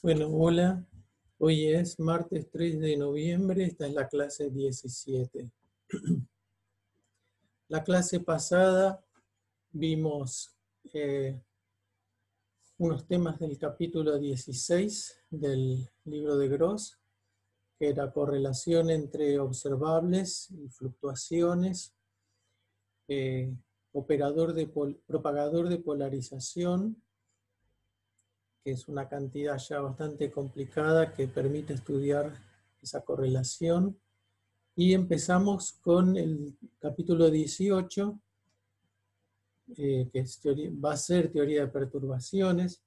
Bueno, hola. Hoy es martes 3 de noviembre. Esta es la clase 17. La clase pasada vimos unos temas del capítulo 16 del libro de Gross, que era correlación entre observables y fluctuaciones, propagador de polarización, que es una cantidad ya bastante complicada que permite estudiar esa correlación. Y empezamos con el capítulo 18, que va a ser teoría de perturbaciones.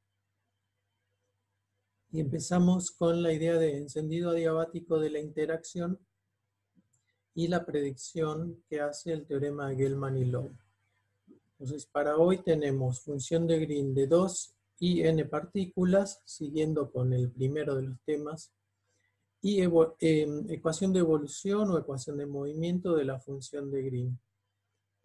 Y empezamos con la idea de encendido adiabático de la interacción y la predicción que hace el teorema de Gell-Mann y Low. Entonces, para hoy tenemos función de Green de 2 y n partículas, siguiendo con el primero de los temas, y ecuación de evolución o ecuación de movimiento de la función de Green.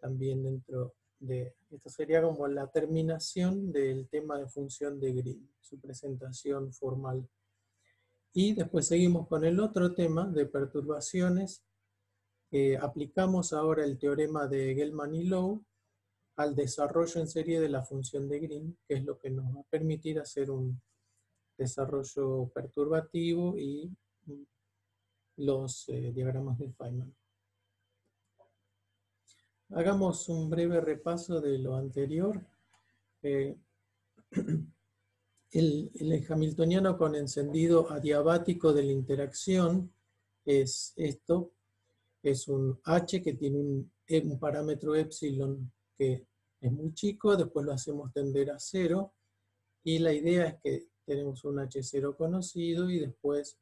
También dentro de esto sería como la terminación del tema de función de Green, su presentación formal. Y después seguimos con el otro tema de perturbaciones. Aplicamos ahora el teorema de Gell-Mann y Low al desarrollo en serie de la función de Green, que es lo que nos va a permitir hacer un desarrollo perturbativo y los diagramas de Feynman. Hagamos un breve repaso de lo anterior. El hamiltoniano con encendido adiabático de la interacción es esto, es un H que tiene un parámetro epsilon que es muy chico, después lo hacemos tender a 0, y la idea es que tenemos un H0 conocido y después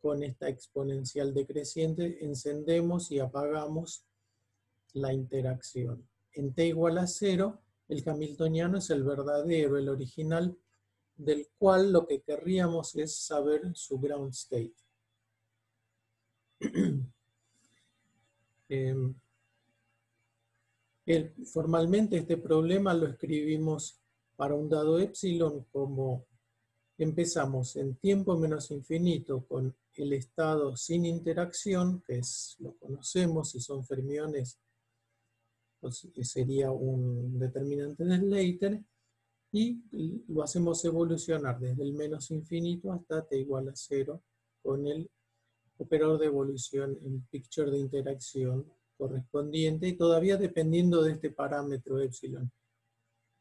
con esta exponencial decreciente encendemos y apagamos la interacción. En t igual a 0, el hamiltoniano es el verdadero, el original, del cual lo que querríamos es saber su ground state. Formalmente este problema lo escribimos para un dado epsilon como empezamos en tiempo menos infinito con el estado sin interacción, que lo conocemos, si son fermiones, pues sería un determinante de Slater, y lo hacemos evolucionar desde el menos infinito hasta t igual a 0 con el operador de evolución en picture de interacción correspondiente y todavía dependiendo de este parámetro epsilon.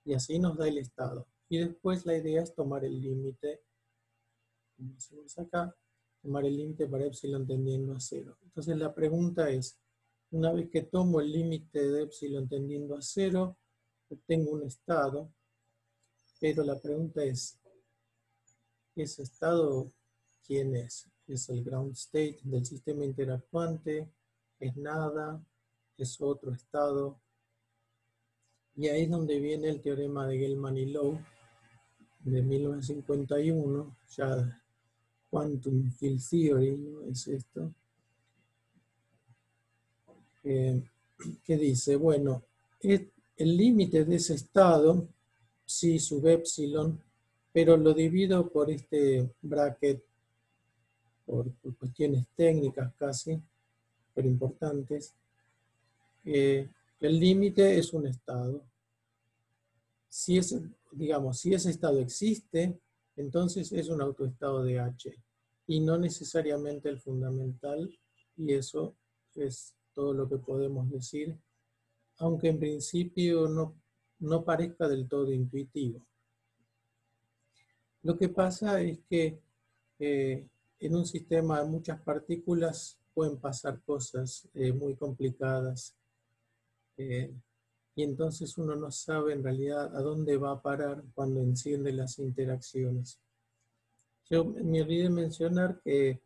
Y así nos da el estado. Y después la idea es tomar el límite, como hacemos acá, tomar el límite para epsilon tendiendo a 0. Entonces la pregunta es, una vez que tomo el límite de epsilon tendiendo a 0, obtengo un estado, pero la pregunta es, ¿ese estado quién es? ¿Es el ground state del sistema interactuante? ¿Es nada? ¿Es otro estado? Y ahí es donde viene el teorema de Gell-Mann y Low de 1951, ya Quantum Field Theory, ¿no? Es esto, que dice, bueno, el límite de ese estado, sí sub epsilon, pero lo divido por este bracket, por cuestiones técnicas casi, pero importantes. El límite es un estado. Si ese estado existe, entonces es un autoestado de H y no necesariamente el fundamental, y eso es todo lo que podemos decir, aunque en principio no parezca del todo intuitivo. Lo que pasa es que en un sistema de muchas partículas pueden pasar cosas muy complicadas, y entonces uno no sabe en realidad a dónde va a parar cuando enciende las interacciones. Yo me olvidé mencionar que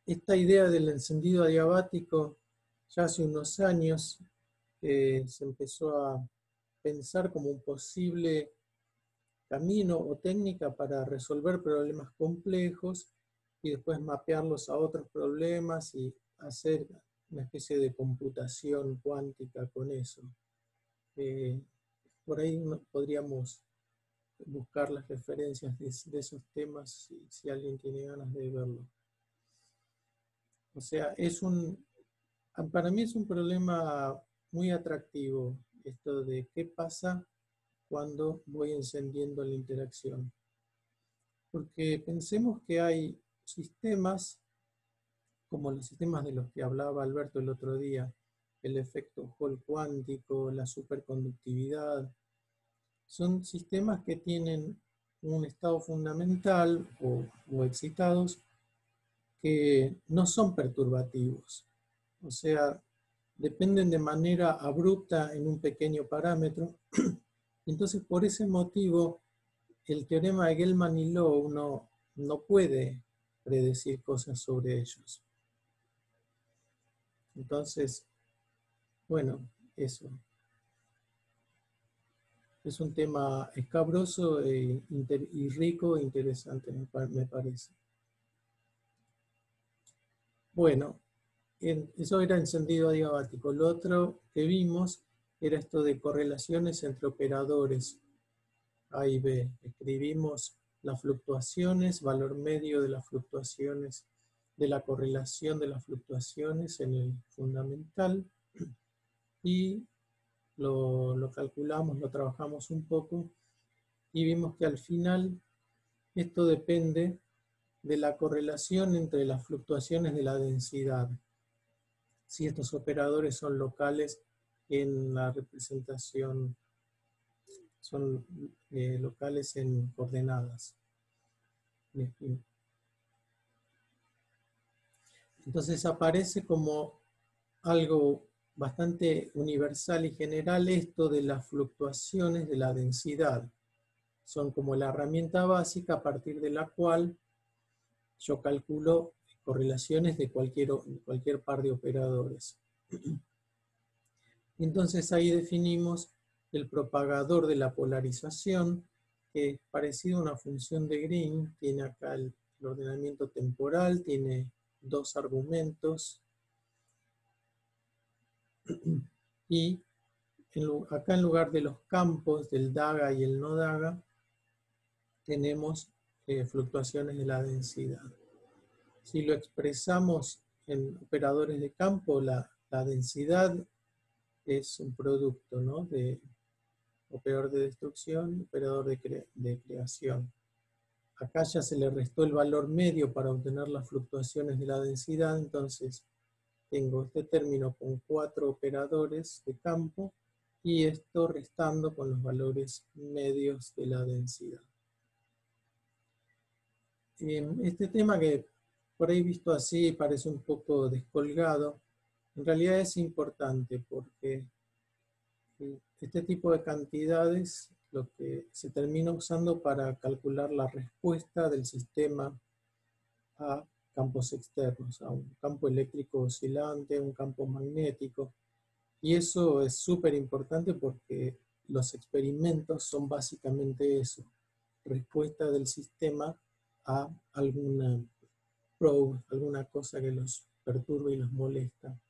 esta idea del encendido adiabático ya hace unos años se empezó a pensar como un posible camino o técnica para resolver problemas complejos y después mapearlos a otros problemas y hacer una especie de computación cuántica con eso. Por ahí podríamos buscar las referencias de esos temas si alguien tiene ganas de verlo. O sea, para mí es un problema muy atractivo esto de qué pasa cuando voy encendiendo la interacción. Porque pensemos que hay sistemas, como los sistemas de los que hablaba Alberto el otro día, el efecto Hall cuántico, la superconductividad, son sistemas que tienen un estado fundamental o excitados que no son perturbativos. O sea, dependen de manera abrupta en un pequeño parámetro. Entonces, por ese motivo, el teorema de Gell-Mann y Low no puede predecir cosas sobre ellos. Entonces, bueno, eso. Es un tema escabroso y rico e interesante, me parece. Bueno, eso era encendido adiabático. Lo otro que vimos era esto de correlaciones entre operadores A y B. Escribimos las fluctuaciones, valor medio de las fluctuaciones, de la correlación de las fluctuaciones en el fundamental y lo calculamos, lo trabajamos un poco y vimos que al final esto depende de la correlación entre las fluctuaciones de la densidad. Si estos operadores son locales en la representación, son locales en coordenadas. Entonces aparece como algo bastante universal y general esto de las fluctuaciones de la densidad. Son como la herramienta básica a partir de la cual yo calculo correlaciones de cualquier par de operadores. Entonces ahí definimos el propagador de la polarización, que es parecido a una función de Green, tiene acá el ordenamiento temporal, tiene dos argumentos, y acá en lugar de los campos del DAGA y el no DAGA, tenemos fluctuaciones de la densidad. Si lo expresamos en operadores de campo, la densidad es un producto, ¿no?, de operador de destrucción, operador de creación. Acá ya se le restó el valor medio para obtener las fluctuaciones de la densidad, entonces tengo este término con 4 operadores de campo y esto restando con los valores medios de la densidad. Este tema que por ahí visto así parece un poco descolgado, en realidad es importante porque este tipo de cantidades lo que se termina usando para calcular la respuesta del sistema a campos externos, a un campo eléctrico oscilante, un campo magnético. Y eso es súper importante porque los experimentos son básicamente eso, respuesta del sistema a alguna probe, alguna cosa que los perturba y los molesta.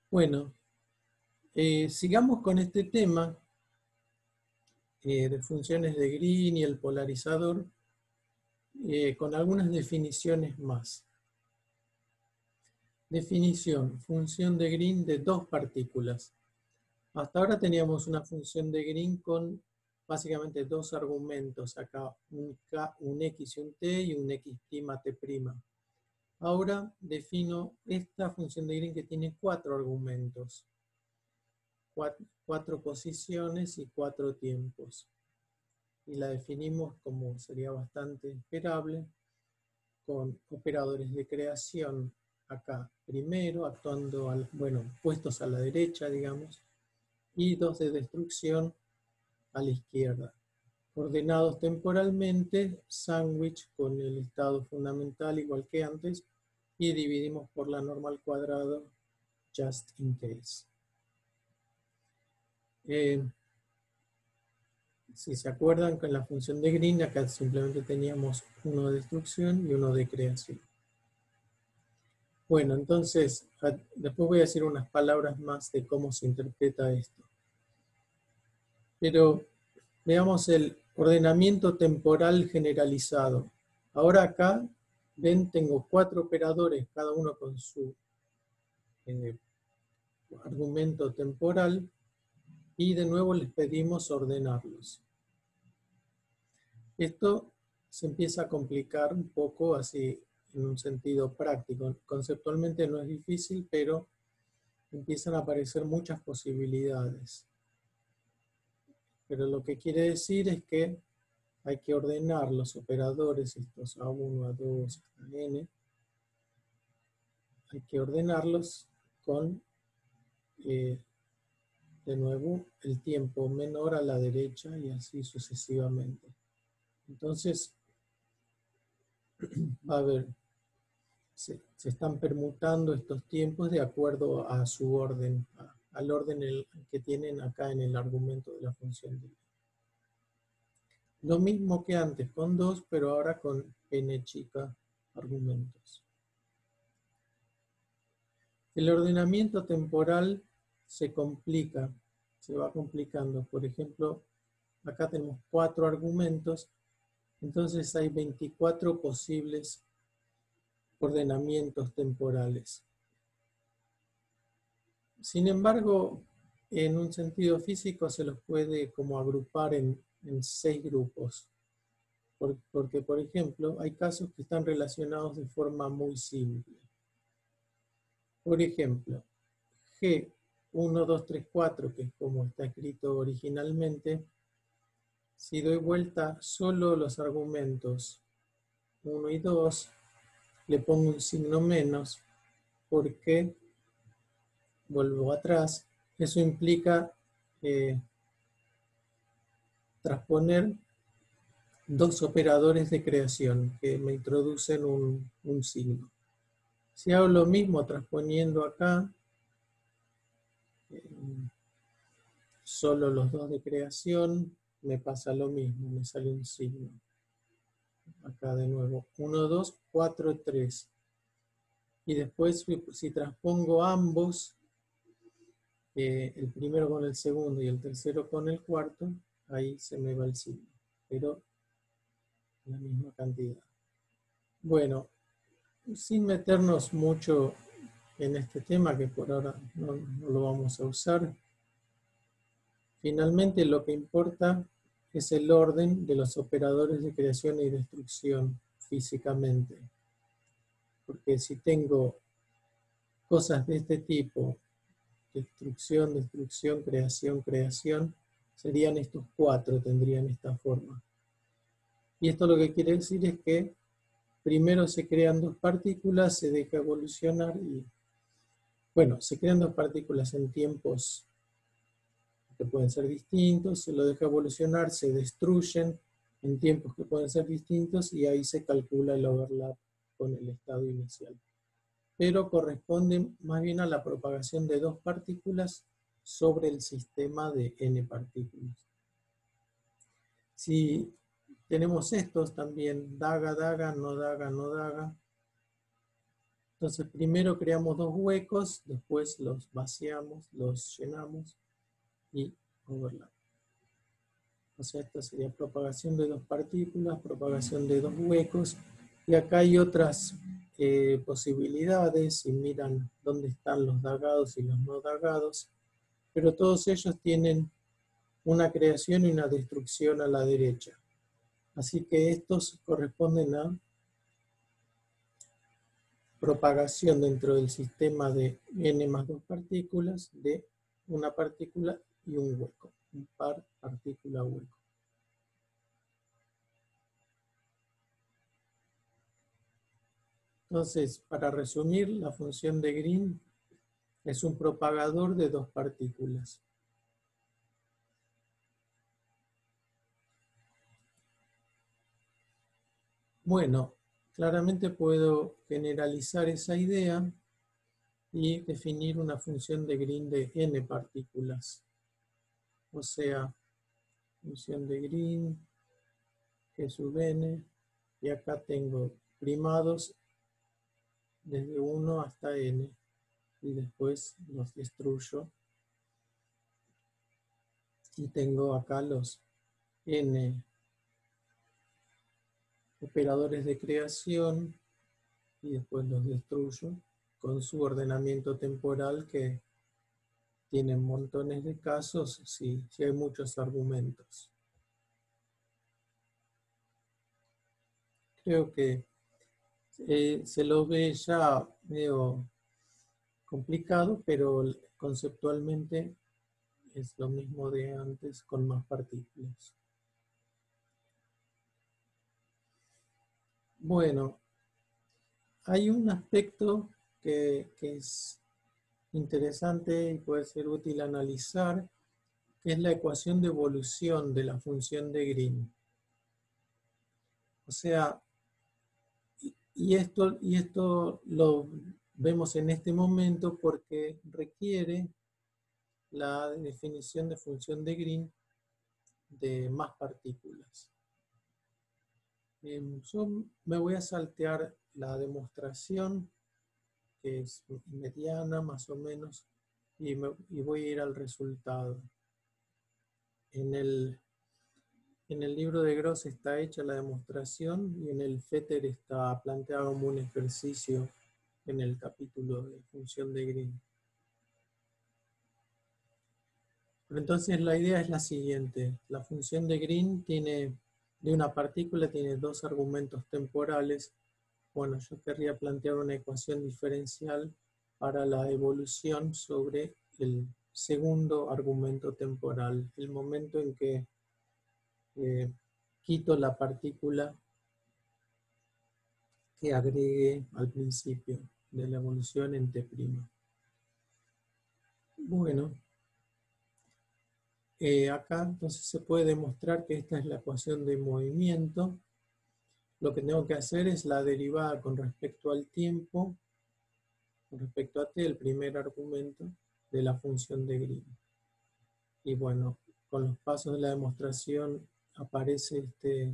Bueno, sigamos con este tema de funciones de Green y el polarizador con algunas definiciones más. Definición, función de Green de dos partículas. Hasta ahora teníamos una función de Green con básicamente dos argumentos, acá un X y un T y un X' T'. Ahora defino esta función de Green que tiene 4 argumentos, 4 posiciones y 4 tiempos. Y la definimos como sería bastante esperable, con operadores de creación acá primero, actuando, puestos a la derecha, digamos, y 2 de destrucción a la izquierda. Ordenados temporalmente, sándwich con el estado fundamental igual que antes, y dividimos por la norma al cuadrado, just in case. Si se acuerdan, con la función de Green, acá simplemente teníamos uno de destrucción y uno de creación. Bueno, entonces, después voy a decir unas palabras más de cómo se interpreta esto. Pero veamos el ordenamiento temporal generalizado. Ahora acá, ven, tengo 4 operadores, cada uno con su argumento temporal, y de nuevo les pedimos ordenarlos. Esto se empieza a complicar un poco así en un sentido práctico. Conceptualmente no es difícil, pero empiezan a aparecer muchas posibilidades. Pero lo que quiere decir es que hay que ordenar los operadores, estos A1, A2, hasta N, hay que ordenarlos con, de nuevo, el tiempo menor a la derecha y así sucesivamente. Entonces, va a haber, se están permutando estos tiempos de acuerdo a su orden, al orden que tienen acá en el argumento de la función de. Lo mismo que antes con 2, pero ahora con n chica argumentos. El ordenamiento temporal se complica, se va complicando. Por ejemplo, acá tenemos 4 argumentos, entonces hay 24 posibles ordenamientos temporales. Sin embargo, en un sentido físico se los puede como agrupar en 6 grupos. Porque, por ejemplo, hay casos que están relacionados de forma muy simple. Por ejemplo, G1, 2, 3, 4, que es como está escrito originalmente, si doy vuelta solo los argumentos 1 y 2, le pongo un signo menos, porque, vuelvo atrás, eso implica transponer 2 operadores de creación que me introducen un signo. Si hago lo mismo transponiendo acá, solo los 2 de creación, me pasa lo mismo, me sale un signo. Acá de nuevo, 1, 2, 4, 3. Y después, si transpongo ambos, el primero con el segundo y el tercero con el cuarto, ahí se me va el signo, pero la misma cantidad. Bueno, sin meternos mucho en este tema, que por ahora no lo vamos a usar, finalmente lo que importa es el orden de los operadores de creación y destrucción físicamente. Porque si tengo cosas de este tipo, destrucción, destrucción, creación, creación, serían estos 4, tendrían esta forma. Y esto lo que quiere decir es que primero se crean 2 partículas, se deja evolucionar y, bueno, se crean 2 partículas en tiempos que pueden ser distintos, se lo deja evolucionar, se destruyen en tiempos que pueden ser distintos y ahí se calcula el overlap con el estado inicial. Pero corresponde más bien a la propagación de 2 partículas sobre el sistema de n partículas. Si tenemos estos también, daga, daga, no daga, no daga, entonces primero creamos 2 huecos, después los vaciamos, los llenamos y overlap. O sea, esta sería propagación de 2 partículas, propagación de 2 huecos, y acá hay otras posibilidades, si miran dónde están los dagados y los no dagados, pero todos ellos tienen una creación y una destrucción a la derecha. Así que estos corresponden a propagación dentro del sistema de n más 2 partículas de una partícula y un hueco, un par partícula-hueco. Entonces, para resumir, la función de Green es un propagador de 2 partículas. Bueno, claramente puedo generalizar esa idea y definir una función de Green de n partículas. O sea, función de Green, G sub n, y acá tengo primados desde 1 hasta n, y después los destruyo. Y tengo acá los n operadores de creación, y después los destruyo con su ordenamiento temporal, que tiene montones de casos si hay muchos argumentos. Creo que se lo ve ya medio complicado, pero conceptualmente es lo mismo de antes con más partículas. Bueno, hay un aspecto que es interesante y puede ser útil analizar, que es la ecuación de evolución de la función de Green. O sea, y esto lo vemos en este momento porque requiere la definición de función de Green de más partículas. Yo me voy a saltear la demostración, que es mediana más o menos, y voy a ir al resultado. En el libro de Gross está hecha la demostración, y en el FETER está planteado como un ejercicio en el capítulo de función de Green. Pero entonces la idea es la siguiente: la función de Green de una partícula tiene dos argumentos temporales. Bueno, yo querría plantear una ecuación diferencial para la evolución sobre el segundo argumento temporal, el momento en que quito la partícula que agregué al principio de la evolución en T'. Bueno, acá entonces se puede demostrar que esta es la ecuación de movimiento. Lo que tengo que hacer es la derivada con respecto al tiempo, con respecto a t, el primer argumento de la función de Green. Y bueno, con los pasos de la demostración aparece este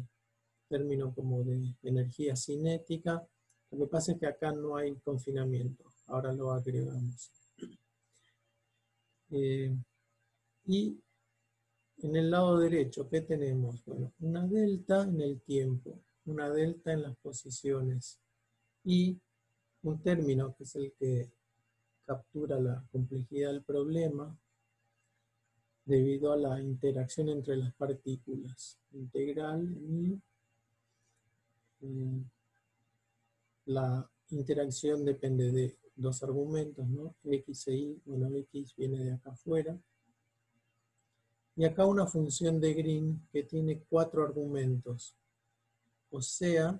término como de energía cinética. Lo que pasa es que acá no hay confinamiento, ahora lo agregamos. Y en el lado derecho, ¿qué tenemos? Bueno, una delta en el tiempo, una delta en las posiciones, y un término que es el que captura la complejidad del problema debido a la interacción entre las partículas. Integral y la interacción depende de dos argumentos, ¿no? X e Y. Bueno, X viene de acá afuera. Y acá una función de Green que tiene 4 argumentos. O sea,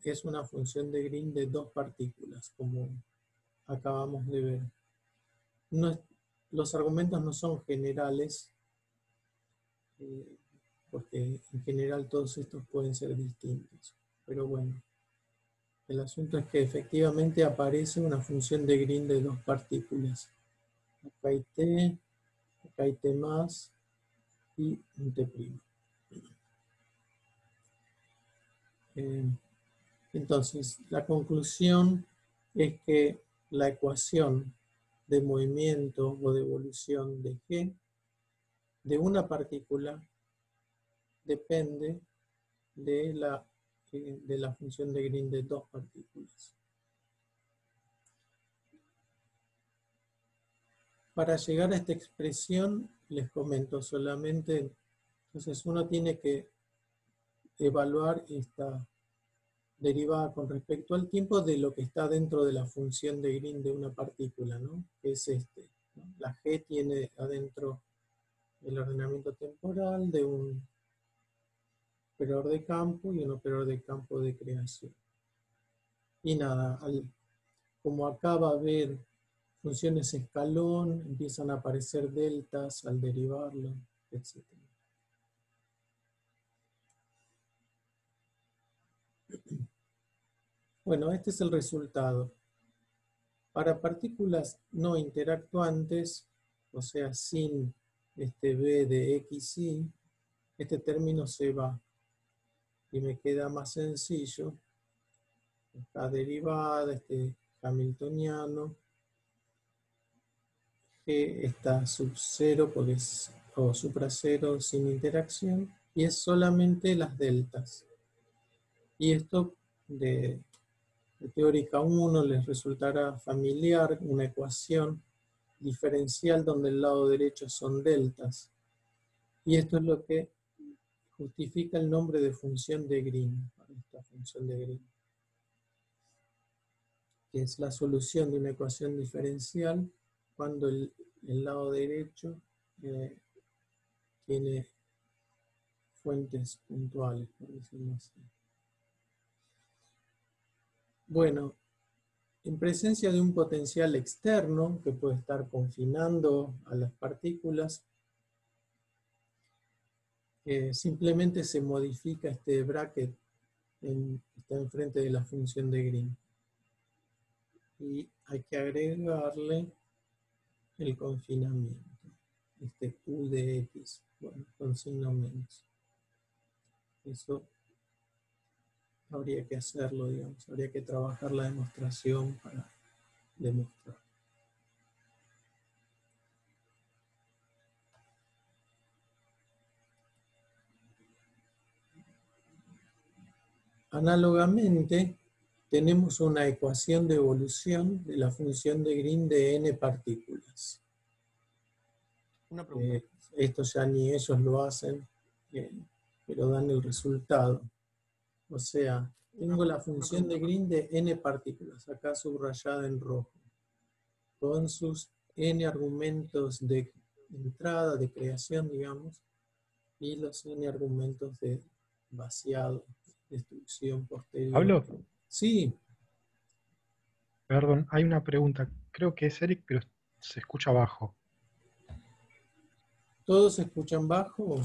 es una función de Green de dos partículas, como acabamos de ver. Los argumentos no son generales, porque en general todos estos pueden ser distintos. Pero bueno, el asunto es que efectivamente aparece una función de Green de dos partículas. Acá hay T, acá hay T más y un T'. Entonces, la conclusión es que la ecuación de movimiento o de evolución de G de una partícula depende de la función de Green de dos partículas. Para llegar a esta expresión, les comento solamente, entonces uno tiene que evaluar esta derivada con respecto al tiempo de lo que está dentro de la función de Green de una partícula, ¿no? Que es este, ¿no? La G tiene adentro el ordenamiento temporal de un operador de campo y un operador de campo de creación. Y nada, como acá va a haber funciones escalón, empiezan a aparecer deltas al derivarlo, etc. Bueno, este es el resultado. Para partículas no interactuantes, o sea, sin este B de XY, este término se va y me queda más sencillo esta derivada, este hamiltoniano, G está sub 0 porque es, o supra 0 sin interacción, y es solamente las deltas. Y esto de teórica 1 les resultará familiar, una ecuación diferencial donde el lado derecho son deltas. Y esto es lo que justifica el nombre de función de Green, para esta función de Green, que es la solución de una ecuación diferencial cuando el lado derecho tiene fuentes puntuales, por decirlo así. Bueno, en presencia de un potencial externo que puede estar confinando a las partículas, simplemente se modifica este bracket que está enfrente de la función de Green. Y hay que agregarle el confinamiento, este U de X, bueno, con signo menos. Eso habría que hacerlo, digamos, habría que trabajar la demostración para demostrar. Análogamente, tenemos una ecuación de evolución de la función de Green de n partículas. Una pregunta. Esto ya ni ellos lo hacen, pero dan el resultado. O sea, tengo la función de Green de n partículas, acá subrayada en rojo, con sus n argumentos de entrada, de creación, digamos, y los n argumentos de vaciado, destrucción posterior. ¿Pablo? Sí, Perdón, hay una pregunta. Creo que es Eric, pero se escucha bajo. ¿todos se escuchan bajo?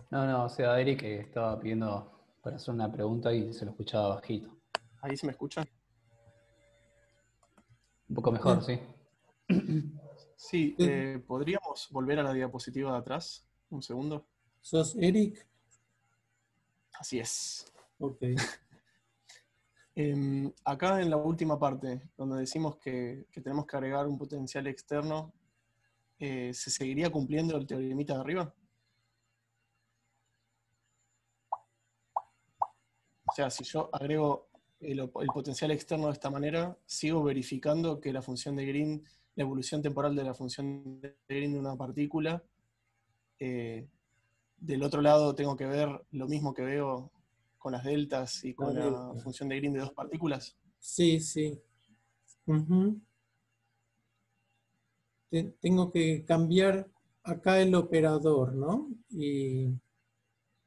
No, o sea, Eric estaba pidiendo para hacer una pregunta y se lo escuchaba bajito. ¿Ahí se me escucha? Un poco mejor, sí. Sí, ¿podríamos volver a la diapositiva de atrás? Un segundo. ¿Sos Eric? Así es. Ok. Acá en la última parte, donde decimos que tenemos que agregar un potencial externo, ¿se seguiría cumpliendo el teoremita de arriba? O sea, si yo agrego el potencial externo de esta manera, sigo verificando que la función de Green, la evolución temporal de la función de Green de una partícula, del otro lado tengo que ver lo mismo que veo con las deltas y con la función de Green de dos partículas. Sí, sí. Tengo que cambiar acá el operador, ¿no? Y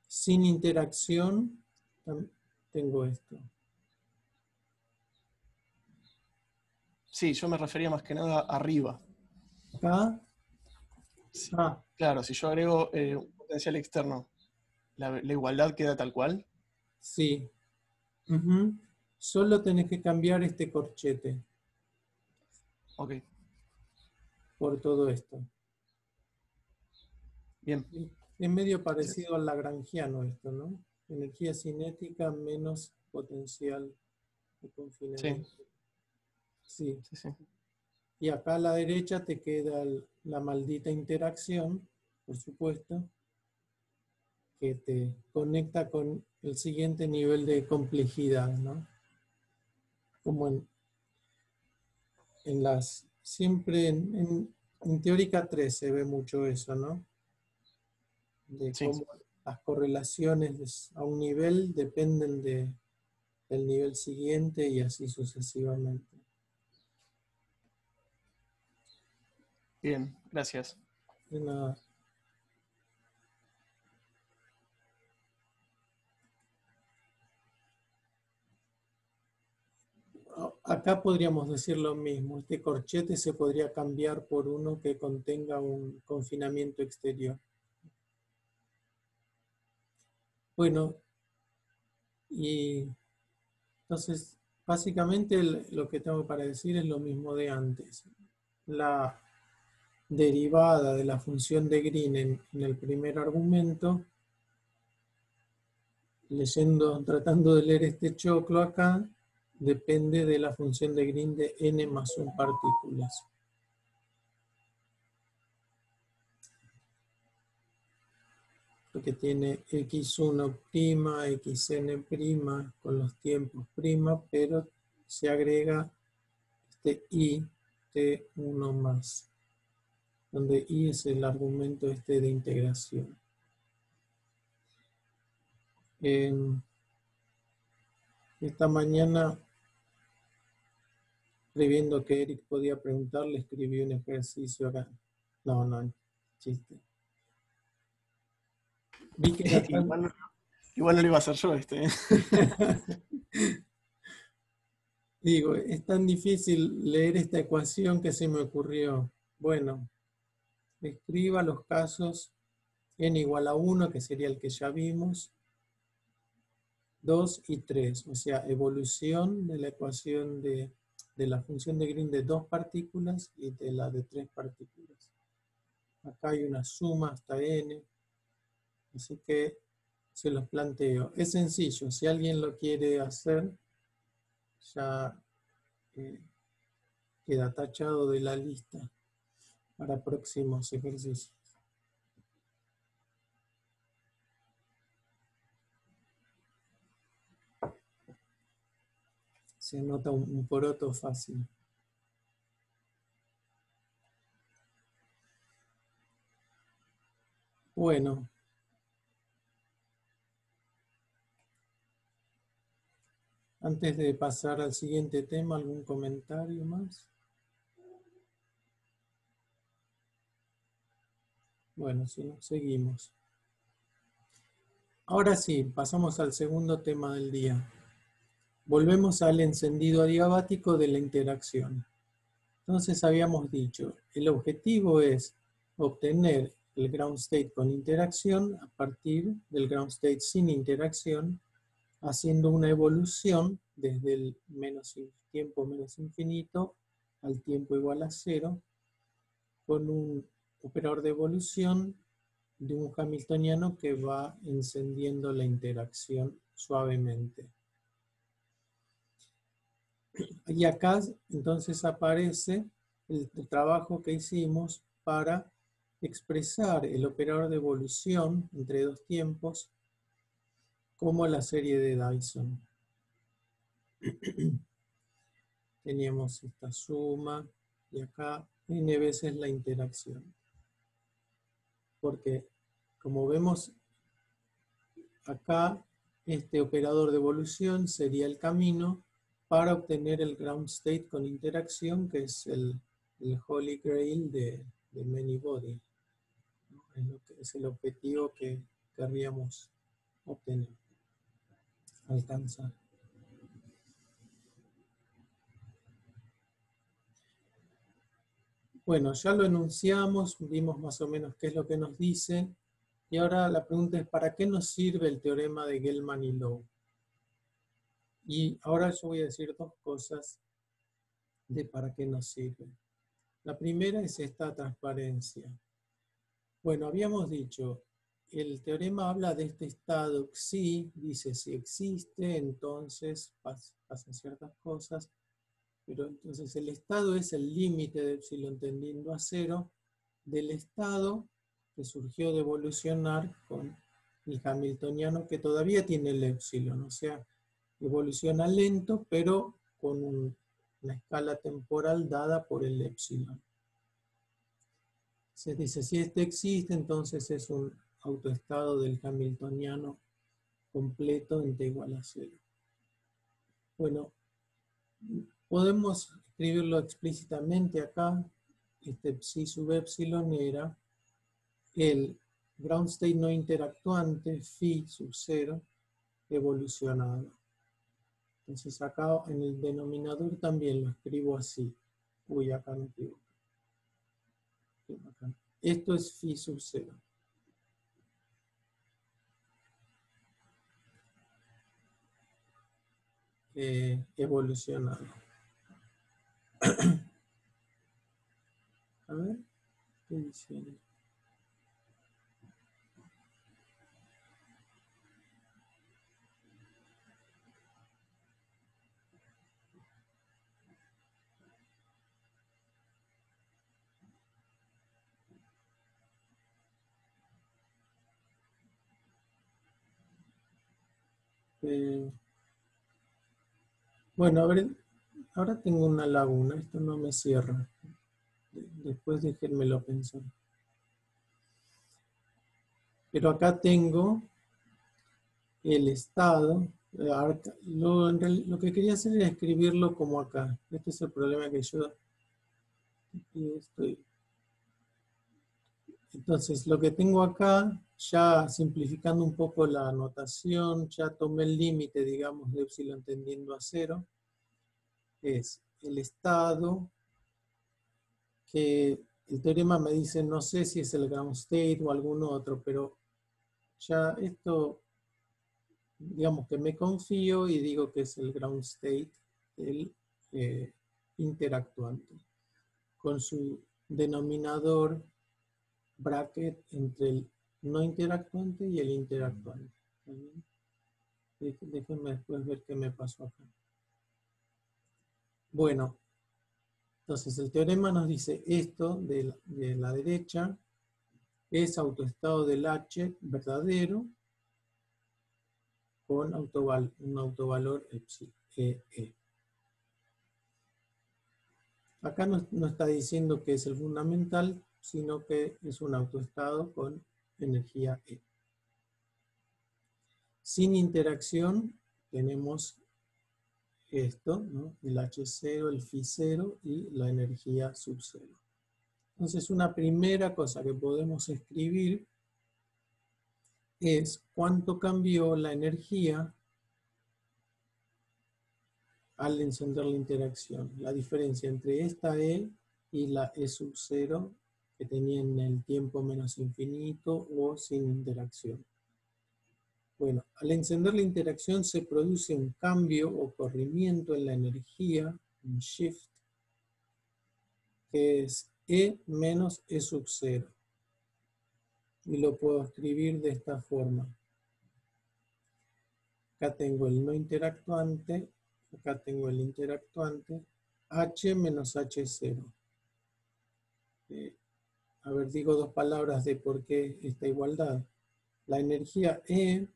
sin interacción tengo esto. Sí, yo me refería más que nada arriba. Acá. Sí. Claro, si yo agrego un potencial externo, ¿la igualdad queda tal cual? Sí. Solo tenés que cambiar este corchete. Ok. Por todo esto. Bien. Es medio parecido al lagrangiano esto, ¿no? Energía cinética menos potencial de confinamiento. Sí. Sí. Y acá a la derecha te queda la maldita interacción, por supuesto, que te conecta con el siguiente nivel de complejidad, ¿no? Como en las, siempre en teórica 3 se ve mucho eso, ¿no? De cómo las correlaciones a un nivel dependen del nivel siguiente y así sucesivamente. Bien, gracias. De nada. Acá podríamos decir lo mismo. Este corchete se podría cambiar por uno que contenga un confinamiento exterior. Bueno, y entonces básicamente lo que tengo para decir es lo mismo de antes. La derivada de la función de Green en el primer argumento tratando de leer este choclo acá, depende de la función de Green de n más 1 partículas. Porque tiene x1', xn' con los tiempos prima, pero se agrega este i t1 más, donde i es el argumento de integración. Esta mañana, previendo que Eric podía preguntarle, escribí un ejercicio acá. No, chiste. Vi que era tan... Igual no lo iba a hacer yo este. Digo, es tan difícil leer esta ecuación que se me ocurrió. Bueno, escriba los casos n igual a 1, que sería el que ya vimos, 2 y 3, o sea, evolución de la ecuación de la función de Green de 2 partículas y de la de 3 partículas. Acá hay una suma hasta n, así que se los planteo. Es sencillo, si alguien lo quiere hacer, ya queda tachado de la lista para próximos ejercicios. Se nota un poroto fácil. Bueno. Antes de pasar al siguiente tema, ¿algún comentario más? Bueno, si no, seguimos. Ahora sí, pasamos al segundo tema del día. Volvemos al encendido adiabático de la interacción. Entonces habíamos dicho, el objetivo es obtener el ground state con interacción a partir del ground state sin interacción, haciendo una evolución desde el tiempo menos infinito al tiempo igual a 0, con un operador de evolución de un hamiltoniano que va encendiendo la interacción suavemente. Y acá entonces aparece el trabajo que hicimos para expresar el operador de evolución entre dos tiempos como la serie de Dyson. Teníamos esta suma y acá n veces la interacción. Porque, como vemos acá, este operador de evolución sería el camino para obtener el ground state con interacción, que es el Holy Grail de Many-Body. Es el objetivo que querríamos obtener, alcanzar. Bueno, ya lo enunciamos, vimos más o menos qué es lo que nos dice, y ahora la pregunta es, ¿para qué nos sirve el teorema de Gell-Mann y Low? Y ahora yo voy a decir dos cosas de para qué nos sirve. La primera es esta transparencia. Bueno, habíamos dicho, el teorema habla de este estado xi, dice si existe, entonces pasan ciertas cosas, pero entonces el estado es el límite de epsilon tendiendo a 0 del estado que surgió de evolucionar con el hamiltoniano que todavía tiene el epsilon, o sea, evoluciona lento, pero con una escala temporal dada por el epsilon. Se dice, si este existe, entonces es un autoestado del hamiltoniano completo en t igual a 0. Bueno, podemos escribirlo explícitamente acá. Este psi sub epsilon era el ground state no interactuante, phi sub 0, evolucionado. Entonces acá en el denominador también lo escribo así. Uy, acá me equivoco. Esto es phi sub 0. Evolucionado. A ver, ¿qué dice? Bueno, a ver, ahora tengo una laguna, esto no me cierra. Después déjenmelo pensar. Pero acá tengo el estado. Lo que quería hacer era escribirlo como acá. Este es el problema que yo estoy. Entonces, lo que tengo acá, ya simplificando un poco la notación, ya tomé el límite, digamos, de epsilon tendiendo a 0, es el estado, que el teorema me dice, no sé si es el ground state o algún otro, pero ya esto, digamos que me confío y digo que es el ground state del interactuante, con su denominador bracket entre el no interactuante y el interactuante. Déjenme después ver qué me pasó acá. Bueno, entonces el teorema nos dice esto de la derecha es autoestado del H verdadero con un autovalor E. Acá no está diciendo que es el fundamental, sino que es un autoestado con energía E. Sin interacción tenemos esto, ¿no? El H0, el Φ0 y la energía sub 0. Entonces una primera cosa que podemos escribir es cuánto cambió la energía al encender la interacción. La diferencia entre esta E y la E sub 0 que tenía en el tiempo menos infinito o sin interacción. Bueno, al encender la interacción se produce un cambio o corrimiento en la energía, un shift, que es E menos E sub 0. Y lo puedo escribir de esta forma. Acá tengo el no interactuante, acá tengo el interactuante, H menos H0. A ver, digo dos palabras de por qué esta igualdad. La energía E,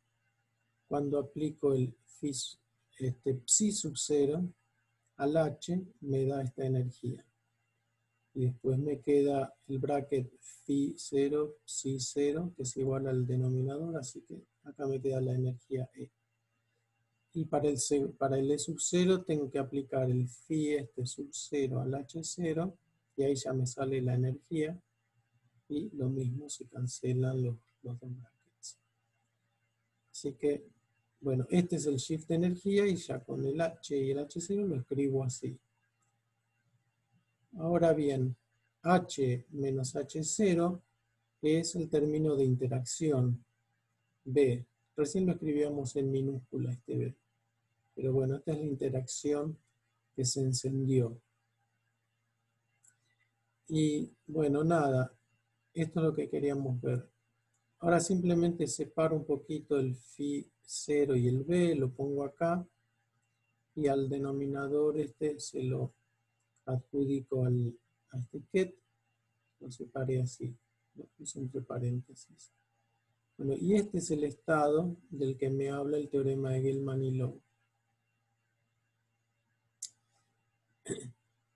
cuando aplico el psi sub 0 al H, me da esta energía. Y después me queda el bracket phi 0, psi 0, que es igual al denominador, así que acá me queda la energía E. Y para el E sub 0 tengo que aplicar el phi sub 0 al H0, y ahí ya me sale la energía. Y lo mismo se cancelan los dos brackets. Así que, bueno, este es el shift de energía y ya con el H y el H0 lo escribo así. Ahora bien, H menos H0 es el término de interacción. B. Recién lo escribíamos en minúscula este B. Pero bueno, esta es la interacción que se encendió. Y bueno, nada. Esto es lo que queríamos ver. Ahora simplemente separo un poquito el Φ0 y el B, lo pongo acá. Y al denominador se lo adjudico a este ket. Lo separé así. Lo puse entre paréntesis. Bueno, y este es el estado del que me habla el teorema de Gell-Mann y Low.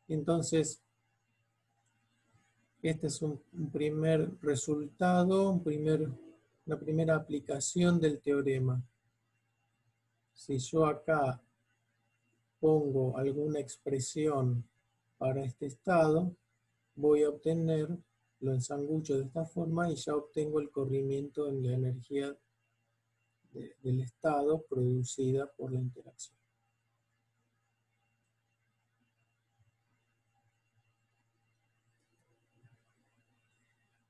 Entonces, este es un primer resultado, una primera aplicación del teorema. Si yo acá pongo alguna expresión para este estado, voy a obtener, lo ensangucho de esta forma y ya obtengo el corrimiento en la energía del estado producida por la interacción.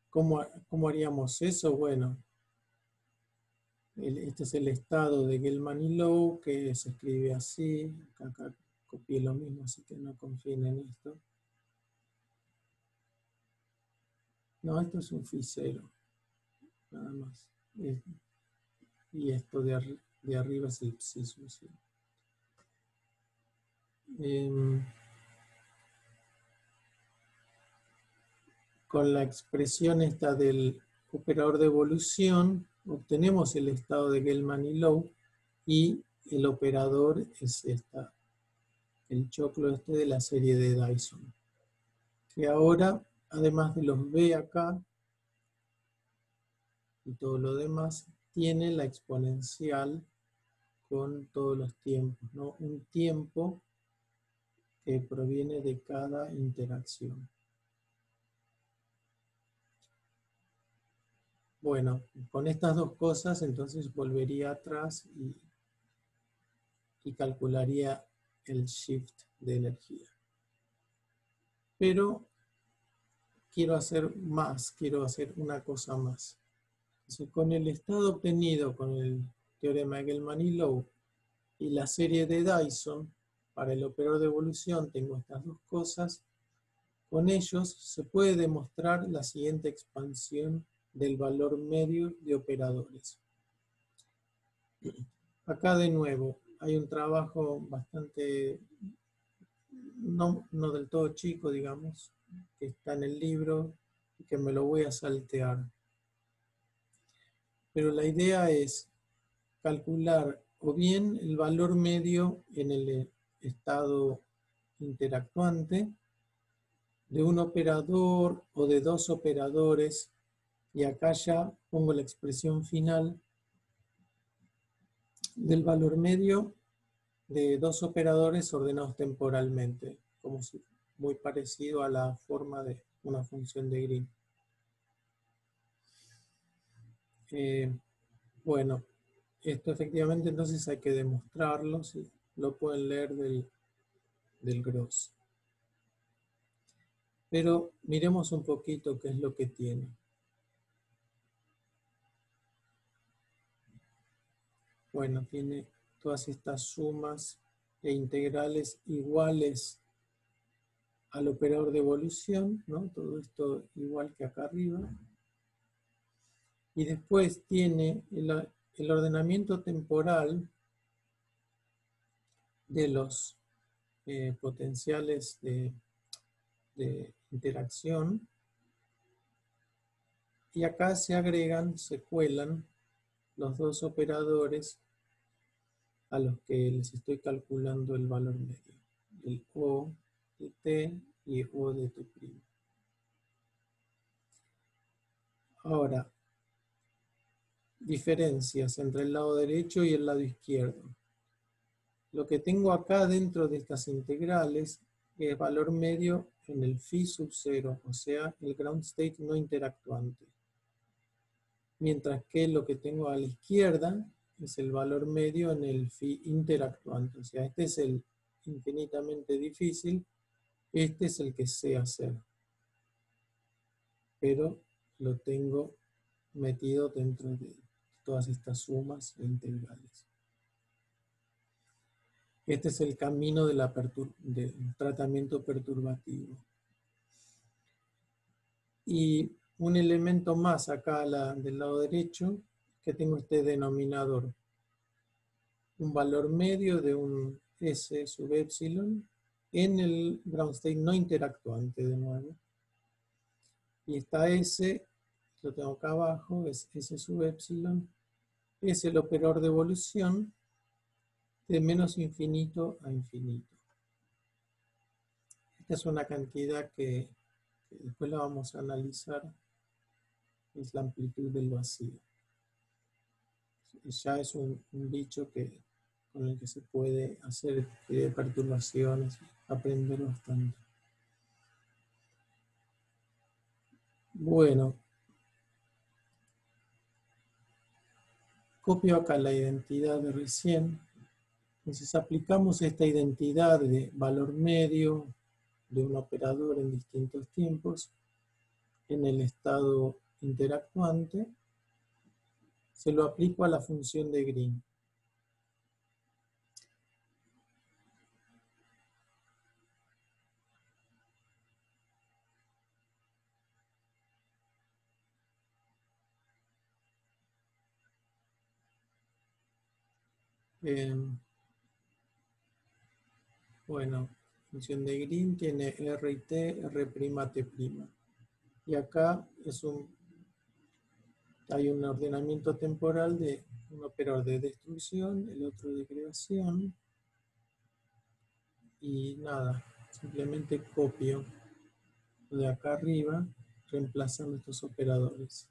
¿Cómo haríamos eso? Bueno, este es el estado de Gell-Mann y Low, que se escribe así. Acá copié lo mismo, así que no confíen en esto. No, esto es un Φ0, nada más. Y esto de arriba es el psi sub 0. Con la expresión esta del operador de evolución, obtenemos el estado de Gell-Mann y Low y el operador es el choclo de la serie de Dyson, que ahora, además de los B acá y todo lo demás, tiene la exponencial con todos los tiempos, ¿no? Un tiempo que proviene de cada interacción. Bueno, con estas dos cosas entonces volvería atrás y calcularía el shift de energía. Pero quiero hacer más, quiero hacer una cosa más. Entonces, con el estado obtenido con el teorema de Gell-Mann y Low y la serie de Dyson, para el operador de evolución tengo estas dos cosas. Con ellos se puede demostrar la siguiente expansión del valor medio de operadores. Acá de nuevo hay un trabajo bastante, no del todo chico, digamos, que está en el libro y que me lo voy a saltear. Pero la idea es calcular o bien el valor medio en el estado interactuante de un operador o de dos operadores, y acá ya pongo la expresión final del valor medio de dos operadores ordenados temporalmente, como si muy parecido a la forma de una función de Green. Bueno, esto efectivamente entonces hay que demostrarlo, si lo pueden leer del Gross. Pero miremos un poquito qué es lo que tiene. Bueno, tiene todas estas sumas e integrales iguales al operador de evolución, ¿no? Todo esto igual que acá arriba. Y después tiene el ordenamiento temporal de los potenciales de interacción. Y acá se agregan, se cuelan los dos operadores a los que les estoy calculando el valor medio. El O de T y O de T'. Ahora, diferencias entre el lado derecho y el lado izquierdo. Lo que tengo acá dentro de estas integrales es valor medio en el phi sub 0, o sea, el ground state no interactuante. Mientras que lo que tengo a la izquierda es el valor medio en el phi interactuante. O sea, este es el infinitamente difícil, este es el que sé hacer. Pero lo tengo metido dentro de todas estas sumas e integrales. Este es el camino del tratamiento perturbativo. Y un elemento más acá del lado derecho, que tengo este denominador. Un valor medio de un S sub epsilon en el ground state no interactuante de nuevo. Y esta S, lo tengo acá abajo, es S sub epsilon, es el operador de evolución de menos infinito a infinito. Esta es una cantidad que después la vamos a analizar, es la amplitud del vacío. Ya es un bicho con el que se puede hacer perturbaciones, aprender bastante. Bueno, copio acá la identidad de recién. Entonces aplicamos esta identidad de valor medio de un operador en distintos tiempos en el estado interactuante. Se lo aplico a la función de Green. Bueno, función de Green tiene R y T, R', T'. Y acá es un hay un ordenamiento temporal de un operador de destrucción, el otro de creación, y nada, simplemente copio de acá arriba, reemplazando estos operadores.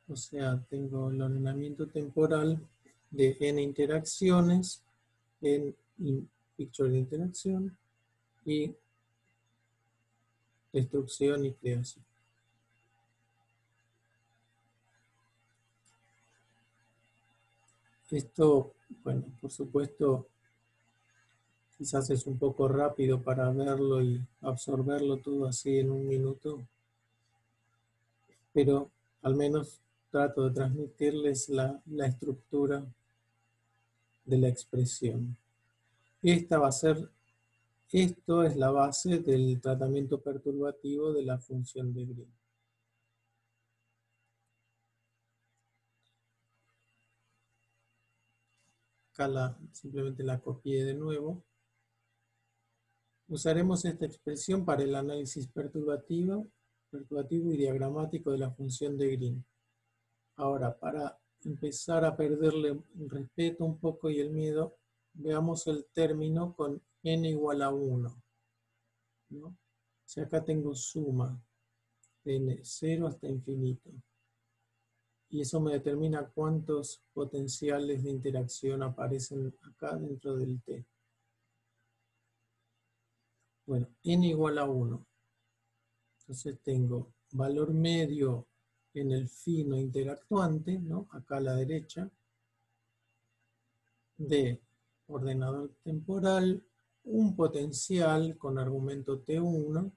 O sea, tengo el ordenamiento temporal de n interacciones, en picture de interacción, y destrucción y creación. Esto, bueno, por supuesto, quizás es un poco rápido para verlo y absorberlo todo así en un minuto, pero al menos trato de transmitirles la estructura de la expresión. Esto es la base del tratamiento perturbativo de la función de Green. Acá simplemente la copié de nuevo. Usaremos esta expresión para el análisis perturbativo y diagramático de la función de Green. Ahora, para empezar a perderle el respeto un poco y el miedo, veamos el término con n igual a 1. ¿No? O sea, acá tengo suma de n, 0 hasta infinito. Y eso me determina cuántos potenciales de interacción aparecen acá dentro del T. Bueno, n igual a 1. Entonces tengo valor medio en el fino interactuante, ¿no? Acá a la derecha, de ordenador temporal, un potencial con argumento T1,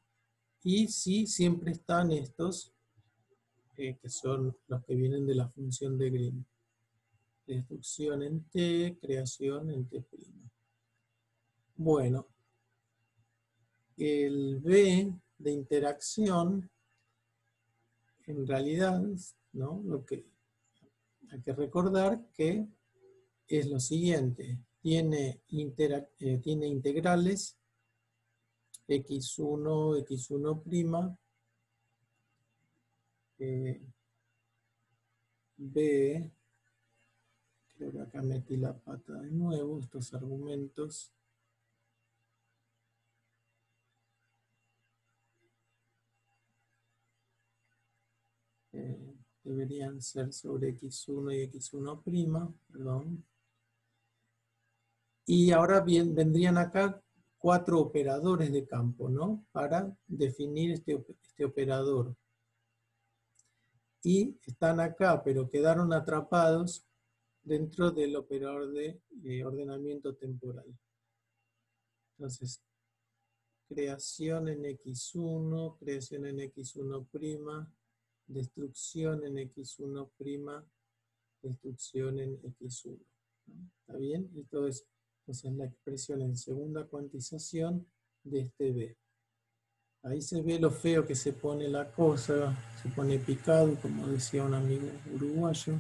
y sí, siempre están estos, que son los que vienen de la función de Green. Destrucción en T, creación en T'. Bueno, el B de interacción, en realidad, ¿no? Lo que hay que recordar que es lo siguiente, tiene integrales x1, x1', b, creo que acá metí la pata de nuevo, estos argumentos, deberían ser sobre x1 y x1', perdón. Y ahora bien, vendrían acá 4 operadores de campo, ¿no? Para definir este operador. Y están acá, pero quedaron atrapados dentro del operador de ordenamiento temporal. Entonces, creación en x1, creación en x1', destrucción en x1', destrucción en x1. ¿No? ¿Está bien? Esto es entonces la expresión en segunda cuantización de este B. Ahí se ve lo feo que se pone la cosa, se pone picado, como decía un amigo uruguayo.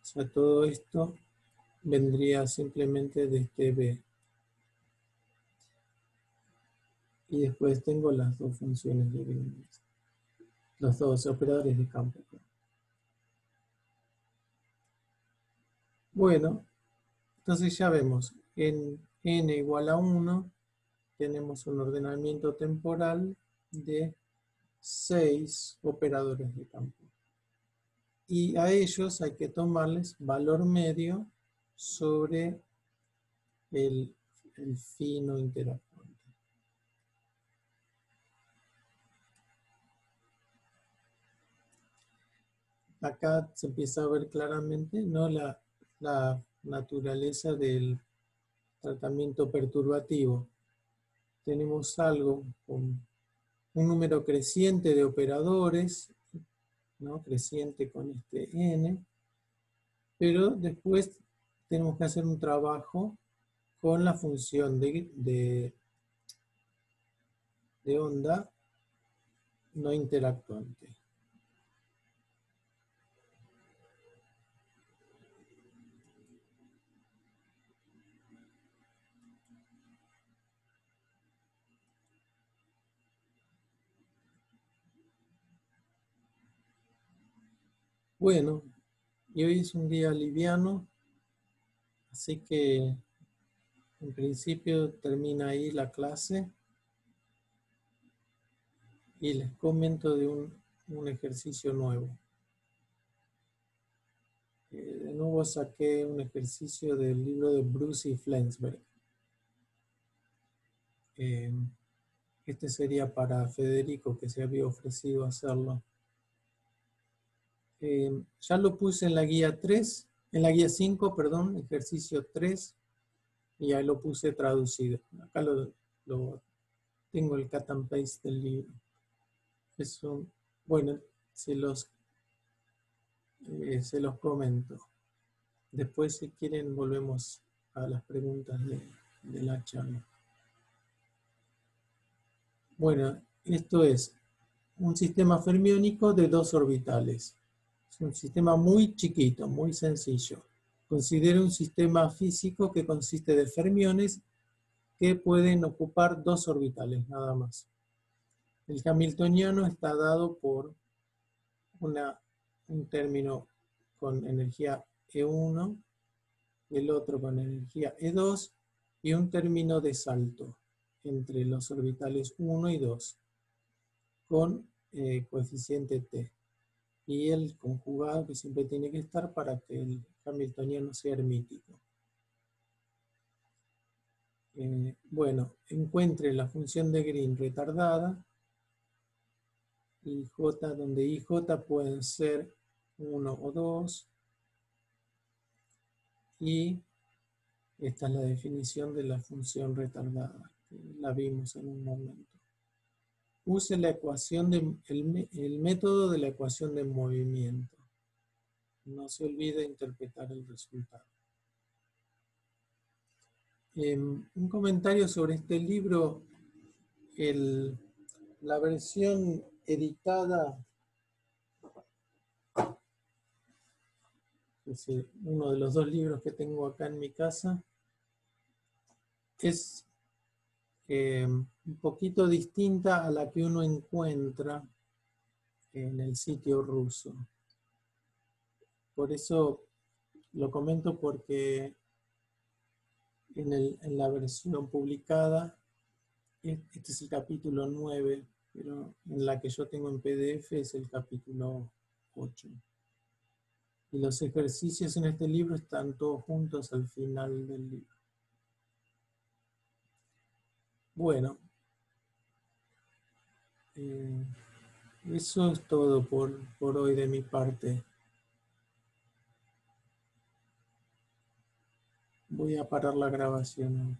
O sea, todo esto vendría simplemente de este B. Y después tengo las dos funciones de Green, los dos operadores de campo. Bueno, entonces ya vemos, en n igual a 1, tenemos un ordenamiento temporal de 6 operadores de campo. Y a ellos hay que tomarles valor medio sobre el fino interactuante. Acá se empieza a ver claramente, ¿no? la naturaleza del tratamiento perturbativo. Tenemos algo con un número creciente de operadores, ¿no? Creciente con este n, pero después tenemos que hacer un trabajo con la función de onda no interactuante. Bueno, y hoy es un día liviano, así que en principio termina ahí la clase y les comento de un ejercicio nuevo. De nuevo saqué un ejercicio del libro de Bruce y Flensberg. Este sería para Federico, que se había ofrecido hacerlo. Ya lo puse en la guía 3, en la guía 5, perdón, ejercicio 3, y ahí lo puse traducido. Acá tengo el cut and paste del libro. Bueno, se los comento. Después, si quieren, volvemos a las preguntas de la charla. Bueno, esto es un sistema fermiónico de 2 orbitales. Es un sistema muy chiquito, muy sencillo. Considere un sistema físico que consiste de fermiones que pueden ocupar 2 orbitales, nada más. El hamiltoniano está dado por un término con energía E1, el otro con energía E2 y un término de salto entre los orbitales 1 y 2 con coeficiente T. Y el conjugado que siempre tiene que estar para que el hamiltoniano sea hermítico. Bueno, encuentre la función de Green retardada, IJ, donde IJ pueden ser 1 o 2, y esta es la definición de la función retardada, que la vimos en un momento. Use la ecuación el método de la ecuación de movimiento. No se olvide interpretar el resultado. Un comentario sobre este libro. La versión editada, es uno de los 2 libros que tengo acá en mi casa, es un poquito distinta a la que uno encuentra en el sitio ruso. Por eso lo comento, porque en la versión publicada, este es el capítulo 9, pero en la que yo tengo en PDF es el capítulo 8. Y los ejercicios en este libro están todos juntos al final del libro. Bueno, eso es todo por hoy de mi parte. Voy a parar la grabación.